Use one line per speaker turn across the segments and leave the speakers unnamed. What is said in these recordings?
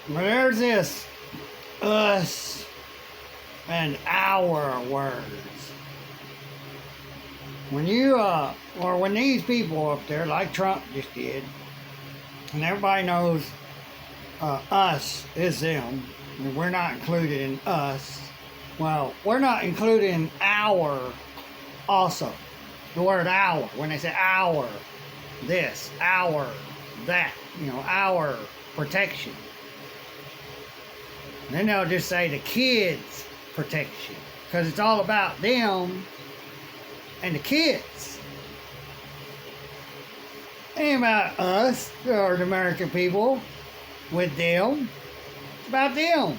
But there's this us and our words. When you, or when these people up there, like Trump just did, and everybody knows us is them, and we're not included in us. Well, we're not included in our also. The word our, when they say our this, our that, our protection. Then they'll just say the kids' protection, because it's all about them and the kids. It ain't about us or the American people with them. It's about them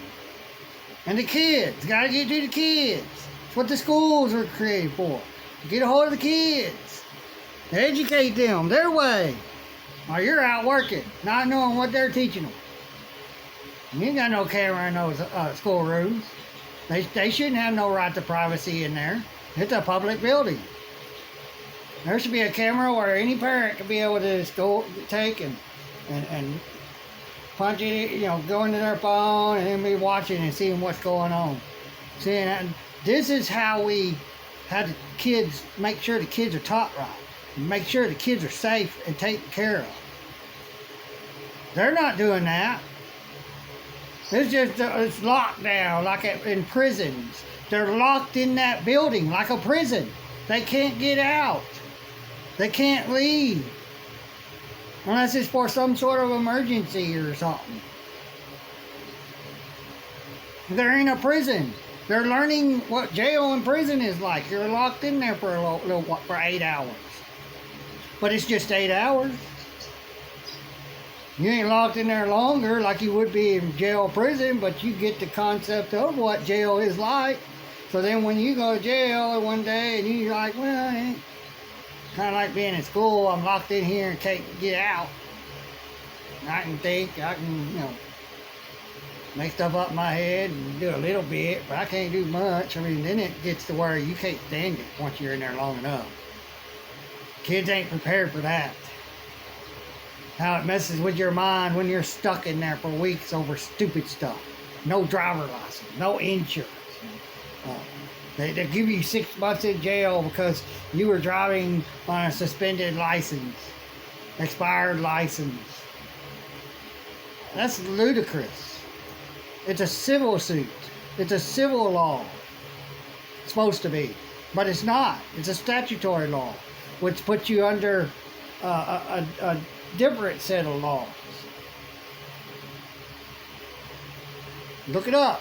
and the kids. Gotta get to the kids. It's what the schools were created for. Get a hold of the kids. Educate them their way. While you're out working, not knowing what they're teaching them. You ain't got no camera in those schoolrooms. They shouldn't have no right to privacy in there. It's a public building. There should be a camera where any parent could be able to just go take and punch it, go into their phone and then be watching and seeing what's going on. Seeing that, this is how we have the kids, make sure the kids are taught right. Make sure the kids are safe and taken care of. They're not doing that. It's locked down like in prisons. They're locked in that building like a prison. They can't get out. They can't leave. Unless it's for some sort of emergency or something. They're in a prison. They're learning what jail and prison is like. You're locked in there for for 8 hours. But it's just 8 hours. You ain't locked in there longer like you would be in jail or prison, but you get the concept of what jail is like. So then when you go to jail one day and you're like, well, it ain't kind of like being in school. I'm locked in here and can't get out. I can think, I can, make stuff up in my head and do a little bit, but I can't do much. I mean, then it gets to where you can't stand it once you're in there long enough. Kids ain't prepared for that. How it messes with your mind when you're stuck in there for weeks over stupid stuff. No driver license, no insurance. They give you 6 months in jail because you were driving on a suspended license, expired license. That's ludicrous. It's a civil suit. It's a civil law. It's supposed to be. But it's not. It's a statutory law, which puts you under a different set of laws. Look it up.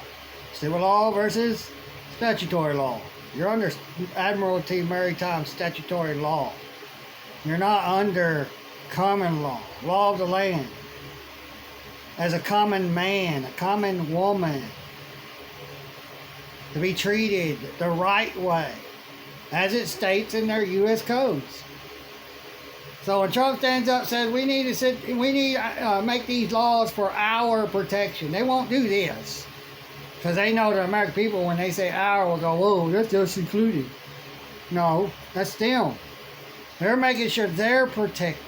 Civil law versus statutory law. You're under Admiralty Maritime statutory law. You're not under common law, law of the land. As a common man, a common woman, to be treated the right way, as it states in their U.S. codes. So when Trump stands up and says we need to make these laws for our protection, they won't do this. Because they know the American people, when they say our, will go, whoa, that's just included. No, that's them. They're making sure they're protected.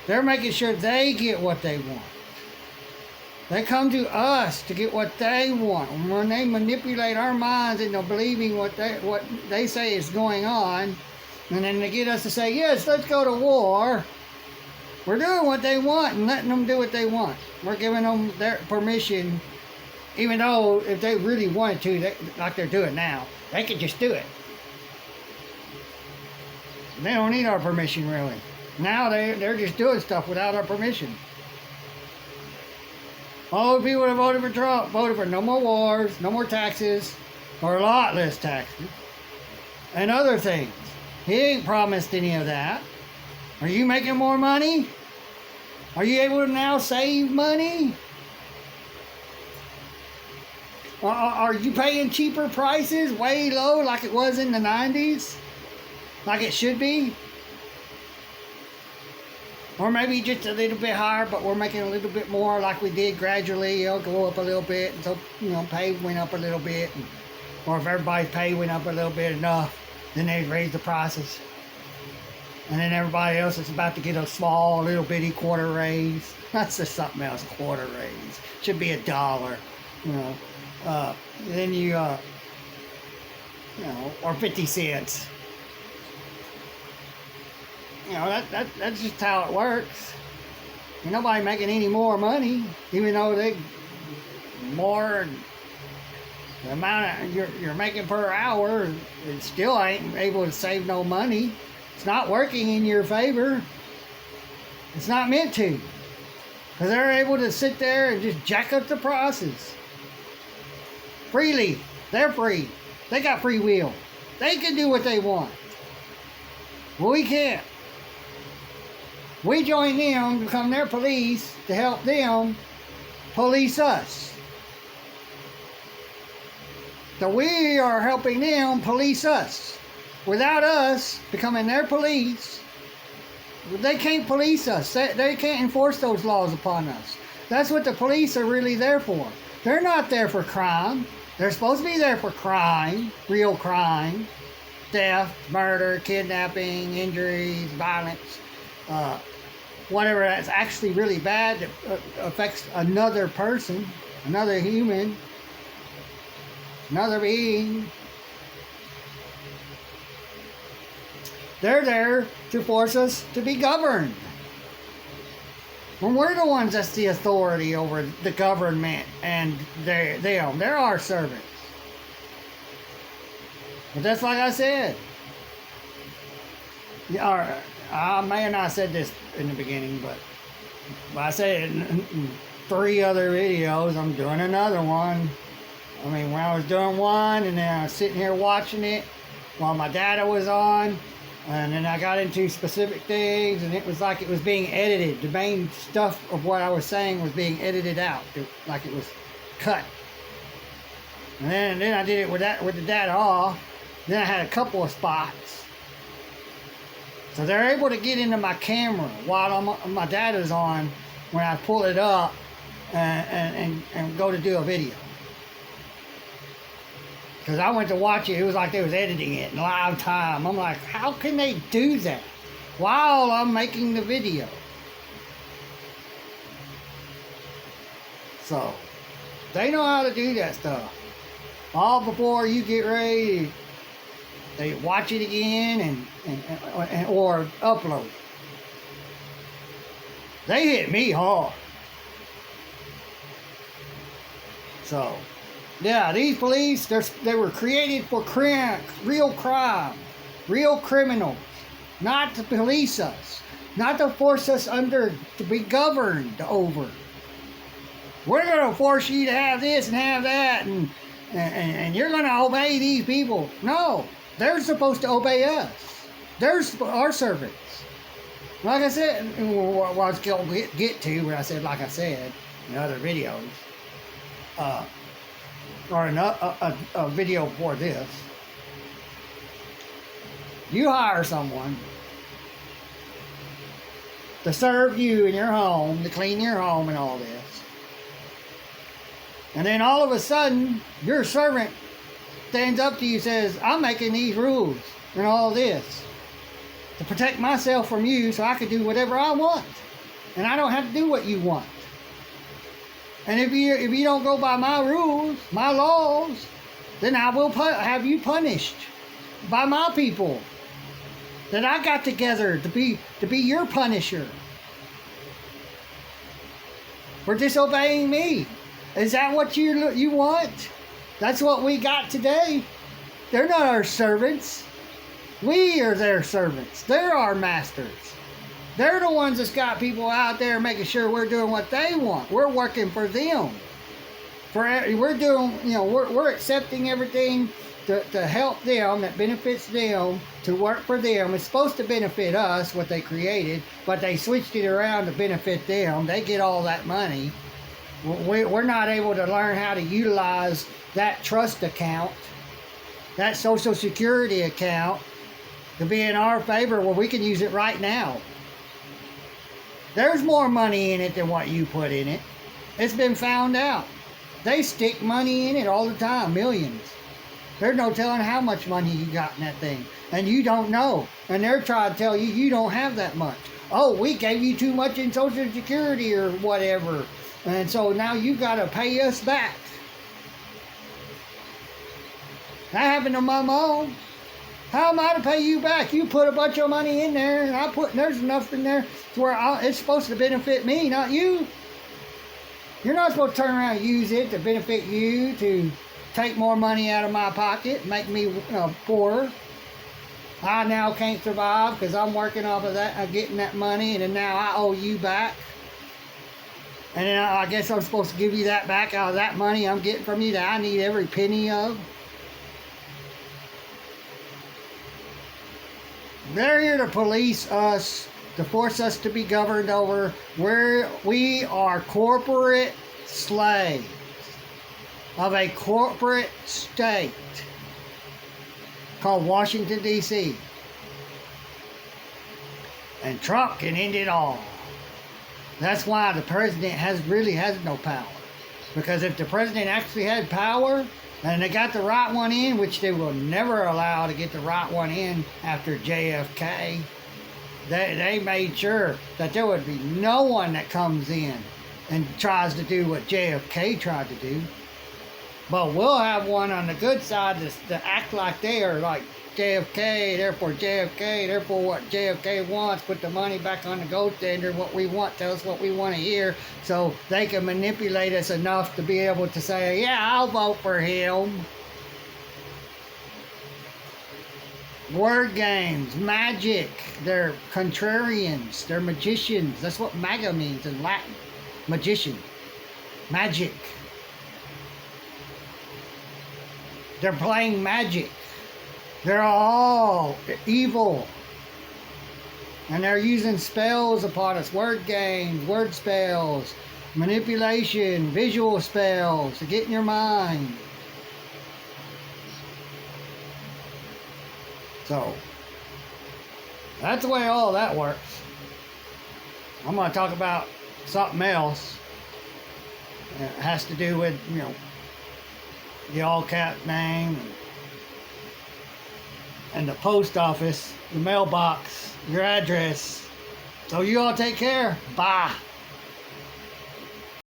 They're making sure they get what they want. They come to us to get what they want. And when they manipulate our minds into believing what they say is going on, and then they get us to say, yes, let's go to war, we're doing what they want and letting them do what they want. We're giving them their permission, even though if they really wanted to, like they're doing now, they could just do it. They don't need our permission, really. Now they're just doing stuff without our permission. All the people that voted for Trump voted for no more wars, no more taxes, or a lot less taxes, and other things. He ain't promised any of that. Are you making more money? Are you able to now save money? Are you paying cheaper prices, way low, like it was in the 90s? Like it should be? Or maybe just a little bit higher, but we're making a little bit more like we did gradually. It'll go up a little bit. And so, pay went up a little bit. Or if everybody's pay went up a little bit enough, then they raise the prices. And then everybody else is about to get a small, little bitty quarter raise. That's just something else, quarter raise. Should be $1, you know. Then you know, or 50 cents. You know, that's just how it works. Ain't nobody making any more money, even though they more the amount you're making per hour, it still ain't able to save no money. It's not working in your favor. It's not meant to. Because they're able to sit there and just jack up the prices. Freely. They're free. They got free will. They can do what they want. Well, we can't. We join them to become their police to help them police us. So we are helping them police us. Without us becoming their police, they can't police us. They can't enforce those laws upon us. That's what the police are really there for. They're not there for crime. They're supposed to be there for crime, real crime, theft, murder, kidnapping, injuries, violence, whatever that's actually really bad that affects another person, another human, another being. They're there to force us to be governed. When we're the ones that's the authority over the government, and they're our servants. But that's like I said. I may have not said this in the beginning, but I said it in 3 other videos. I'm doing another one. I mean, when I was doing one, and then I was sitting here watching it while my data was on, and then I got into specific things, and it was like it was being edited. The main stuff of what I was saying was being edited out, like it was cut. And then I did it with the data off. Then I had a couple of spots. So they're able to get into my camera while my data's on when I pull it up and go to do a video. Because I went to watch it, it was like they was editing it in live time. I'm like, how can they do that while I'm making the video? So, they know how to do that stuff. All before you get ready, they watch it again or upload it. They hit me hard. So, yeah, these police, they were created for real crime, real criminals, not to police us, not to force us to be governed over. We're going to force you to have this and have that, and you're going to obey these people. No, they're supposed to obey us. They're our servants. Like I said, what I was going to get to when I said, like I said, in other videos, or a video before this, you hire someone to serve you in your home, to clean your home and all this. And then all of a sudden, your servant stands up to you and says, I'm making these rules and all this to protect myself from you so I can do whatever I want. And I don't have to do what you want. And if you don't go by my rules, my laws, then I will have you punished by my people that I got together to be your punisher for disobeying me. Is that what you want? That's what we got today. They're not our servants. We are their servants. They're our masters. They're the ones that's got people out there making sure we're doing what they want. We're working for them. We're doing, we're accepting everything to help them, that benefits them, to work for them. It's supposed to benefit us, what they created, but they switched it around to benefit them. They get all that money. We're not able to learn how to utilize that trust account, that Social Security account, to be in our favor where we can use it right now. There's more money in it than what you put in it. It's been found out. They stick money in it all the time, millions. There's no telling how much money you got in that thing. And you don't know. And they're trying to tell you you don't have that much. Oh, we gave you too much in Social Security or whatever. And so now you got to pay us back. That happened to my mom. How am I to pay you back? You put a bunch of money in there, and there's enough in there to where it's supposed to benefit me, not you. You're not supposed to turn around and use it to benefit you, to take more money out of my pocket, make me poorer. I now can't survive because I'm working off of that, getting that money, and then now I owe you back. And then I guess I'm supposed to give you that back out of that money I'm getting from you that I need every penny of. They're here to police us, to force us to be governed over. We are corporate slaves of a corporate state called Washington, D.C. And Trump can end it all. That's why the president really has no power. Because if the president actually had power, and they got the right one in, which they will never allow to get the right one in after JFK, they made sure that there would be no one that comes in and tries to do what JFK tried to do. But we'll have one on the good side to act like they are like JFK, therefore what JFK wants, put the money back on the gold standard, what we want, tell us what we want to hear, so they can manipulate us enough to be able to say, yeah, I'll vote for him. Word games, magic, they're contrarians, they're magicians. That's what MAGA means in Latin. Magician. Magic. They're playing magic. They're all evil. And they're using spells upon us. Word games, word spells, manipulation, visual spells to get in your mind. So, that's the way all that works. I'm going to talk about something else. It has to do with, the all-cap name and the post office, the mailbox, your address. So you all take care. Bye.